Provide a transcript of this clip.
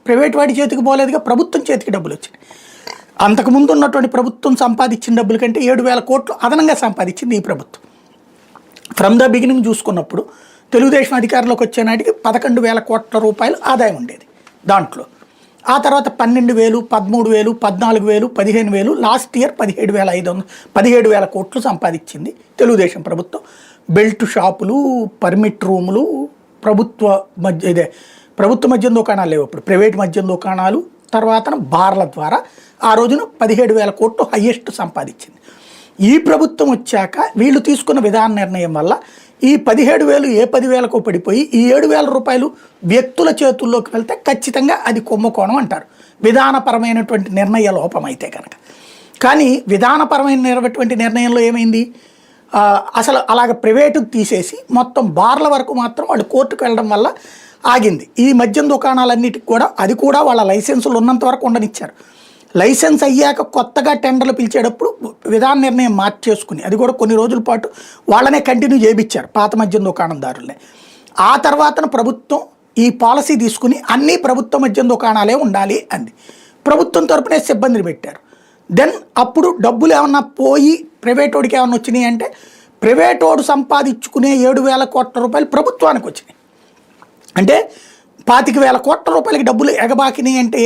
Private వాడి చేతికి పోలేదుగా, ప్రభుత్వం చేతికి డబ్బులు వచ్చినాయి. అంతకుముందు ఉన్నటువంటి ప్రభుత్వం సంపాదించిన డబ్బుల కంటే 7,000 కోట్లు అదనంగా సంపాదించింది ఈ ప్రభుత్వం. ఫ్రమ్ ద బిగినింగ్ చూసుకున్నప్పుడు తెలుగుదేశం అధికారంలోకి వచ్చే నాటికి 11,000 కోట్ల రూపాయలు ఆదాయం ఉండేది దాంట్లో. ఆ తర్వాత 12,000, 13,000, 14,000, 15,000, లాస్ట్ ఇయర్ 17,000 కోట్లు సంపాదించింది తెలుగుదేశం ప్రభుత్వం. బెల్ట్ షాపులు, పర్మిట్ రూములు, ప్రభుత్వ మద్యం దుకాణాలు లేవు అప్పుడు, ప్రైవేట్ మద్యం దుకాణాలు, తర్వాత బార్ల ద్వారా ఆ రోజున 17,000 కోట్లు హయ్యెస్ట్ సంపాదించింది. ఈ ప్రభుత్వం వచ్చాక వీళ్ళు తీసుకున్న విధాన నిర్ణయం వల్ల ఈ 17,000 ఏ 10,000కో పడిపోయి ఈ 7,000 రూపాయలు వ్యక్తుల చేతుల్లోకి వెళ్తే ఖచ్చితంగా అది కుంభకోణం అంటారు, విధానపరమైనటువంటి నిర్ణయ లోపం అయితే కనుక. కానీ విధానపరమైనటువంటి నిర్ణయంలో ఏమైంది, అసలు అలాగ ప్రైవేటుకు తీసేసి మొత్తం బార్ల వరకు మాత్రం వాళ్ళు కోర్టుకు వెళ్ళడం వల్ల ఆగింది. ఈ మద్యం దుకాణాలన్నిటికి కూడా అది కూడా వాళ్ళ లైసెన్సులు ఉన్నంత వరకు ఉండనిచ్చారు. లైసెన్స్ అయ్యాక కొత్తగా టెండర్లు పిలిచేటప్పుడు విధాన నిర్ణయం మార్చేసుకుని అది కూడా కొన్ని రోజుల పాటు వాళ్ళనే కంటిన్యూ చేయించారు, పాత మద్యం దుకాణందారులనే. ఆ తర్వాత ప్రభుత్వం ఈ పాలసీ తీసుకుని అన్నీ ప్రభుత్వ మద్యం దుకాణాలే ఉండాలి అంది. ప్రభుత్వం తరపునే సిబ్బందిని పెట్టారు. దెన్ అప్పుడు డబ్బులు ఏమన్నా పోయి ప్రైవేట్ వాడికి ఏమన్నా వచ్చినాయి అంటే, ప్రైవేట్ వాడు సంపాదించుకునే 7,000 కోట్ల రూపాయలు ప్రభుత్వానికి వచ్చినాయి. అంటే 25,000 కోట్ల రూపాయలకి డబ్బులు ఎగబాకినాయి అంటే